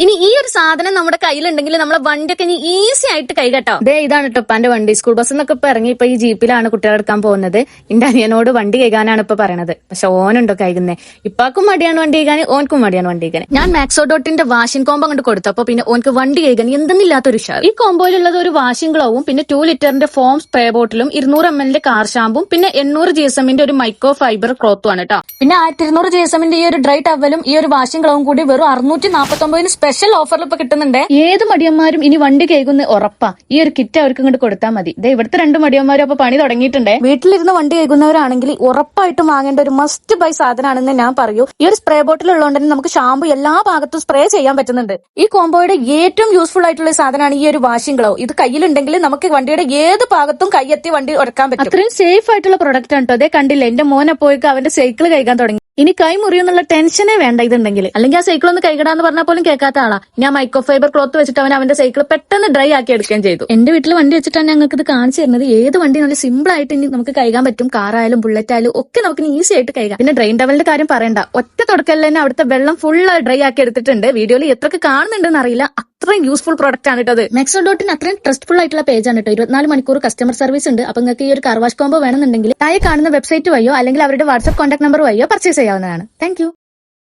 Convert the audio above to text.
ഇനി ഈ ഒരു സാധനം നമ്മുടെ കയ്യിലുണ്ടെങ്കിൽ നമ്മളെ വണ്ടിയൊക്കെ ഇനി ഈസി ആയിട്ട് കൈ കേട്ടോ. ഇതാണ് കേട്ടോ എന്റെ വണ്ടി. സ്കൂൾ ബസ് എന്നൊക്കെ ഇപ്പൊ ഇറങ്ങി ഇപ്പൊ ഈ ജീപ്പിലാണ് കുട്ടികളെടുക്കാൻ പോകുന്നത്. എന്റെ അനിയനോട് വണ്ടി കൈകാനാണ് ഇപ്പൊ പറയണത്. പക്ഷെ ഓനുണ്ടോ കൈകുന്നേ. ഇപ്പാക്കും മടിയാണ് വണ്ടി കൈകാൻ, ഓനക്കും മടിയാണ് വണ്ടി കൈകാൻ. ഞാൻ മാക്സോഡോട്ടിന്റെ വാഷിംഗ് കോംബോ കൊണ്ട് കൊടുത്തപ്പോ പിന്നെ ഓനക്ക് വണ്ടി കൈകാൻ എന്തെന്നില്ലാത്തൊരു ഉഷാർ. ഈ കോംബോയിലുള്ളത് ഒരു വാഷിംഗ് ഗ്ലോവും പിന്നെ 2 ലിറ്ററിന്റെ ഫോം സ്പ്രേ ബോട്ടിലും 200 ml കാർ ഷാമ്പും പിന്നെ 800 GSM-ന്റെ ഒരു മൈക്രോ ഫൈബർ ക്ലോത്തും ആണ് കേട്ടോ. പിന്നെ 1200 GSM-ന്റെ ഈ ഒരു ഡ്രൈ ടവലും ഈ ഒരു വാഷിംഗ് ഗ്ലോവും കൂടി വെറും 649 സ്പെഷ്യൽ ഓഫറിൽ ഇപ്പൊ കിട്ടുന്നുണ്ട്. ഏത് മടിയന്മാരും ഇനി വണ്ടി കൈകുന്ന ഉറപ്പാ. ഈ ഒരു കിറ്റ് അവർക്ക് ഇങ്ങോട്ട് കൊടുത്താൽ മതി. ഇവിടുത്തെ 2 മടിയന്മാരും അപ്പൊ പണി തുടങ്ങിയിട്ടുണ്ട്. വീട്ടിലിരുന്ന് വണ്ടി കൈകുന്നവരാണെങ്കിൽ ഉറപ്പായിട്ടും വാങ്ങേണ്ട ഒരു മസ്റ്റ് ബൈ സാധനമാണെന്ന് ഞാൻ പറയൂ. ഈ ഒരു സ്പ്രേ ബോട്ടിൽ ഉള്ളതുകൊണ്ട് തന്നെ നമുക്ക് ഷാമ്പു എല്ലാ ഭാഗത്തും സ്പ്രേ ചെയ്യാൻ പറ്റുന്നുണ്ട്. ഈ കോംബോയുടെ ഏറ്റവും യൂസ്ഫുൾ ആയിട്ടുള്ള സാധനമാണ് ഈ ഒരു വാഷിംഗ് ഗ്ലൗ. ഇത് കയ്യിലുണ്ടെങ്കിൽ നമുക്ക് വണ്ടിയുടെ ഏത് ഭാഗത്തും കയ്യെത്തി വണ്ടി ഉടക്കാൻ പറ്റും. അത്രയും സേഫ് ആയിട്ടുള്ള പ്രൊഡക്റ്റ് ആണ് കേട്ടോ. അതേ കണ്ടില്ല എന്റെ മോനെ പോയിക്ക് അവന്റെ സൈക്കിൾ കൈകാൻ തുടങ്ങി. ഇനി കൈ മുറിയെന്നുള്ള ടെൻഷനേ വേണ്ട ഇതുണ്ടെങ്കിൽ. അല്ലെങ്കിൽ ആ സൈക്കിൾ ഒന്ന് കൈകിടാന്ന് പറഞ്ഞാൽ പോലും കേൾക്കാത്ത ആളാ. ഞാൻ മൈക്രോ ഫൈബർ ക്ലോത്ത് വെച്ചിട്ട് അവന്റെ സൈക്കിൾ പെട്ടെന്ന് ഡ്രൈ ആക്കി എടുക്കുകയും ചെയ്തു. എന്റെ വീട്ടിൽ വണ്ടി വെച്ചിട്ടാണ് ഞങ്ങൾക്ക് ഇത് കാണിച്ചു തരുന്നത്. ഏത് വണ്ടി നല്ല സിമ്പിൾ ആയിട്ട് ഇനി നമുക്ക് കൈകാൻ പറ്റും. കാറായാലും ബുള്ളറ്റ് ആയാലും ഒക്കെ നമുക്ക് ഈസി ആയിട്ട് കൈകാം. പിന്നെ ഡ്രെയിൻ ടവലിന്റെ കാര്യം പറയണ്ട. ഒറ്റ തുടക്കലിൽ തന്നെ അവിടുത്തെ വെള്ളം ഫുൾ ഡ്രൈ ആക്കി എടുത്തിട്ടുണ്ട്. വീഡിയോയിൽ എത്രക്ക് കാണുന്നുണ്ടെന്ന് അറിയില്ല. അത്രയും യൂസ്ഫുൾ പ്രോഡക്റ്റ് ആണ് കേട്ടത്. മാക്സോഡോട്ടിന് അത്രയും ട്രസ്റ്റ്ഫുൾ ആയിട്ടുള്ള പേജ് ആണ് കേട്ടോ. 24 മണിക്കൂർ കസ്റ്റമർ സർവീസ് ഉണ്ട്. അപ്പൊ നിങ്ങൾക്ക് ഈ ഒരു കാർ വാഷ് കോംബോ വേണമെന്നുണ്ടെങ്കിൽ താഴെ കാണുന്ന വെബ്സൈറ്റ് വഴിയോ അല്ലെങ്കിൽ അവരുടെ വാട്സ്ആപ്പ് കോൺടാക്ട് നമ്പർ വഴിയോ പർച്ചേസ് ചെയ്യാവുന്നതാണ്. താങ്ക്